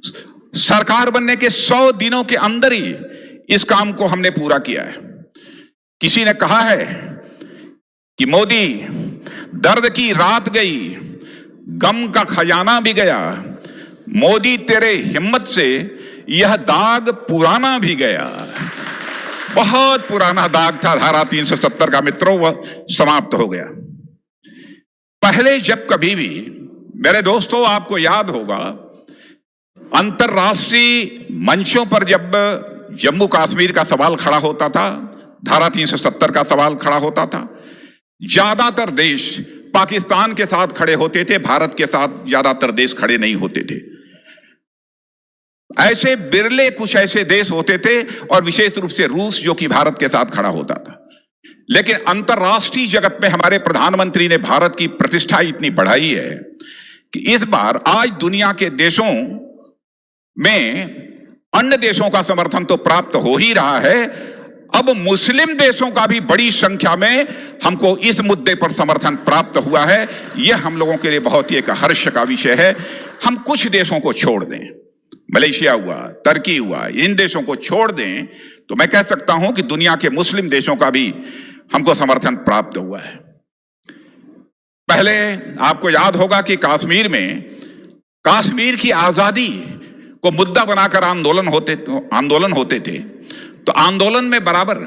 सरकार बनने के 100 दिनों के अंदर ही इस काम को हमने पूरा किया है। किसी ने कहा है कि मोदी, दर्द की रात गई, गम का खजाना भी गया, मोदी तेरे हिम्मत से यह दाग पुराना भी गया। बहुत पुराना दाग था धारा 370 का मित्रों, वह समाप्त हो गया। पहले जब कभी भी, मेरे दोस्तों, आपको याद होगा, अंतरराष्ट्रीय मंचों पर जब जम्मू कश्मीर का सवाल खड़ा होता था, धारा 370 का सवाल खड़ा होता था, ज्यादातर देश पाकिस्तान के साथ खड़े होते थे, भारत के साथ ज्यादातर देश खड़े नहीं होते थे। ऐसे बिरले कुछ ऐसे देश होते थे, और विशेष रूप से रूस, जो कि भारत के साथ खड़ा होता था। लेकिन अंतरराष्ट्रीय जगत में हमारे प्रधानमंत्री ने भारत की प्रतिष्ठा इतनी बढ़ाई है कि इस बार आज दुनिया के देशों में अन्य देशों का समर्थन तो प्राप्त हो ही रहा है, अब मुस्लिम देशों का भी बड़ी संख्या में हमको इस मुद्दे पर समर्थन प्राप्त हुआ है। यह हम लोगों के लिए बहुत ही एक हर्ष का विषय है। हम कुछ देशों को छोड़ दें, मलेशिया हुआ, तुर्की हुआ, इन देशों को छोड़ दें तो मैं कह सकता हूं कि दुनिया के मुस्लिम देशों का भी हमको समर्थन प्राप्त हुआ है। पहले आपको याद होगा कि कश्मीर में कश्मीर की आजादी को मुद्दा बनाकर आंदोलन होते थे, तो आंदोलन में बराबर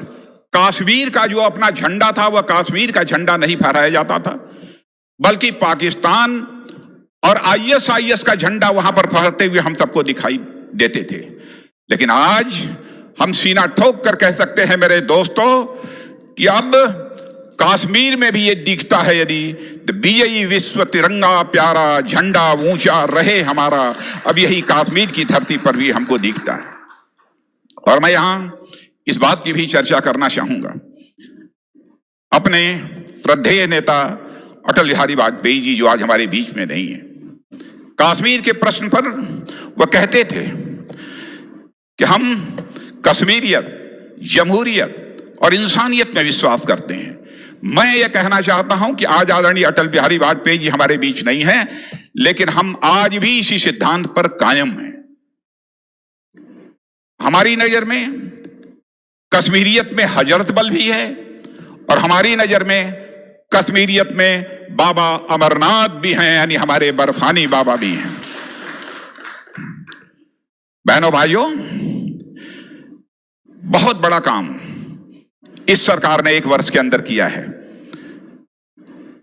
कश्मीर का जो अपना झंडा था वह कश्मीर का झंडा नहीं फहराया जाता था, बल्कि पाकिस्तान और ISIS का झंडा वहां पर फहरते हुए हम सबको दिखाई देते थे। लेकिन आज हम सीना ठोक कर कह सकते हैं मेरे दोस्तों कि अब कश्मीर में भी ये दिखता है, यदि तो BJP विश्व तिरंगा प्यारा, झंडा ऊंचा रहे हमारा, अब यही कश्मीर की धरती पर भी हमको दिखता है। और मैं यहां इस बात की भी चर्चा करना चाहूंगा, अपने श्रद्धेय नेता अटल बिहारी वाजपेयी जी, जो आज हमारे बीच में नहीं है, कश्मीर के प्रश्न पर वह कहते थे कि हम कश्मीरियत, जमहूरियत और इंसानियत में विश्वास करते हैं। मैं यह कहना चाहता हूं कि आज आदरणीय अटल बिहारी वाजपेयी जी हमारे बीच नहीं है, लेकिन हम आज भी इसी सिद्धांत पर कायम हैं। हमारी नजर में कश्मीरियत में हजरत बल भी है, और हमारी नजर में कश्मीरियत में बाबा अमरनाथ भी हैं, यानी हमारे बर्फानी बाबा भी हैं। बहनों भाइयों, बहुत बड़ा काम इस सरकार ने 1 वर्ष के अंदर किया है।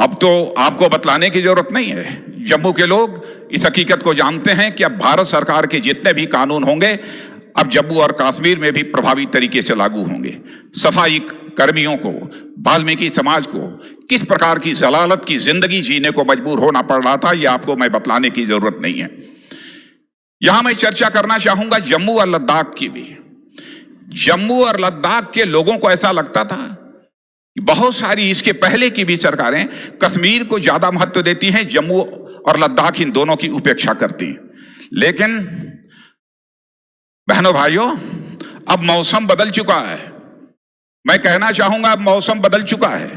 अब तो आपको बतलाने की जरूरत नहीं है, जम्मू के लोग इस हकीकत को जानते हैं कि अब भारत सरकार के जितने भी कानून होंगे अब जम्मू और कश्मीर में भी प्रभावी तरीके से लागू होंगे। सफाई कर्मियों को, वाल्मीकि समाज को किस प्रकार की जलालत की जिंदगी जीने को मजबूर होना पड़ रहा था, यह आपको मैं बतलाने की जरूरत नहीं है। यहां मैं चर्चा करना चाहूंगा जम्मू और लद्दाख की भी। जम्मू और लद्दाख के लोगों को ऐसा लगता था कि बहुत सारी इसके पहले की भी सरकारें कश्मीर को ज्यादा महत्व देती हैं, जम्मू और लद्दाख इन दोनों की उपेक्षा करती हैं। लेकिन बहनों भाइयों, अब मौसम बदल चुका है। मैं कहना चाहूंगा अब मौसम बदल चुका है,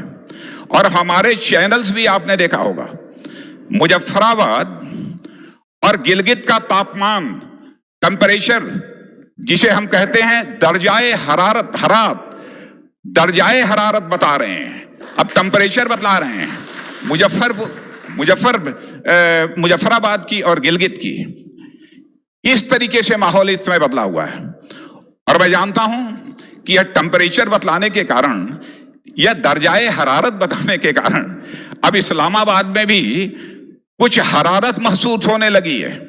और हमारे चैनल्स भी आपने देखा होगा, मुजफ्फराबाद और गिलगित का तापमान, टेम्परेचर, जिसे हम कहते हैं दर्जाए हरारत बता रहे हैं, अब टेम्परेचर बतला रहे हैं मुजफ्फराबाद की और गिलगित की। इस तरीके से माहौल इस समय बदला हुआ है, और मैं जानता हूं कि यह टेम्परेचर बतलाने के कारण, यह दर्जाए हरारत बताने के कारण अब इस्लामाबाद में भी कुछ हरारत महसूस होने लगी है,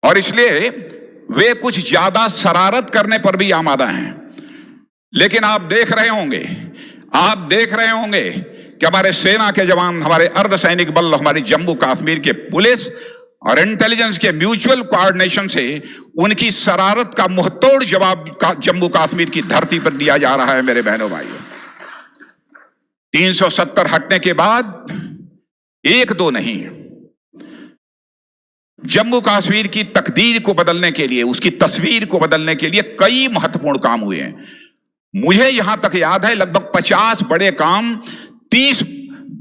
और इसलिए वे कुछ ज्यादा शरारत करने पर भी आमादा हैं। लेकिन आप देख रहे होंगे कि हमारे सेना के जवान, हमारे अर्धसैनिक बल, हमारी जम्मू कश्मीर के पुलिस और इंटेलिजेंस के म्यूचुअल कोऑर्डिनेशन से उनकी शरारत का मुंहतोड़ जवाब जम्मू कश्मीर की धरती पर दिया जा रहा है। मेरे बहनों भाइयों, 370 हटने के बाद 1-2 नहीं, जम्मू कश्मीर की तकदीर को बदलने के लिए, उसकी तस्वीर को बदलने के लिए कई महत्वपूर्ण काम हुए हैं। मुझे यहां तक याद है लगभग 50 बड़े काम 30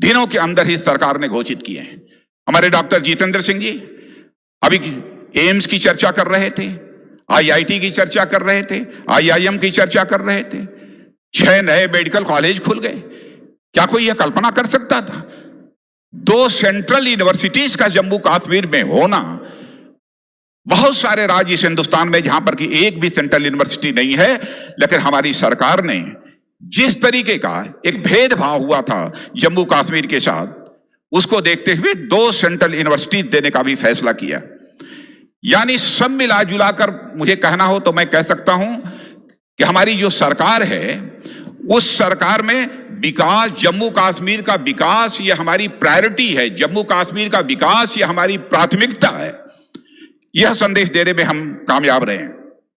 दिनों के अंदर ही सरकार ने घोषित किए हैं। हमारे डॉक्टर जितेंद्र सिंह जी अभी एम्स की चर्चा कर रहे थे, आईआईटी की चर्चा कर रहे थे, आईआईएम की चर्चा कर रहे थे, 6 नए मेडिकल कॉलेज खुल गए। क्या कोई यह कल्पना कर सकता था? 2 सेंट्रल यूनिवर्सिटीज का जम्मू कश्मीर में होना, बहुत सारे राज्य इस हिंदुस्तान में जहां पर कि एक भी सेंट्रल यूनिवर्सिटी नहीं है, लेकिन हमारी सरकार ने जिस तरीके का एक भेदभाव हुआ था जम्मू कश्मीर के साथ, उसको देखते हुए 2 सेंट्रल यूनिवर्सिटी देने का भी फैसला किया। यानी सब मिला जुलाकर मुझे कहना हो तो मैं कह सकता हूं कि हमारी जो सरकार है, उस सरकार में विकास, जम्मू कश्मीर का विकास ये हमारी प्रायोरिटी है, जम्मू कश्मीर का विकास ये हमारी प्राथमिकता है। यह संदेश देने में हम कामयाब रहे हैं।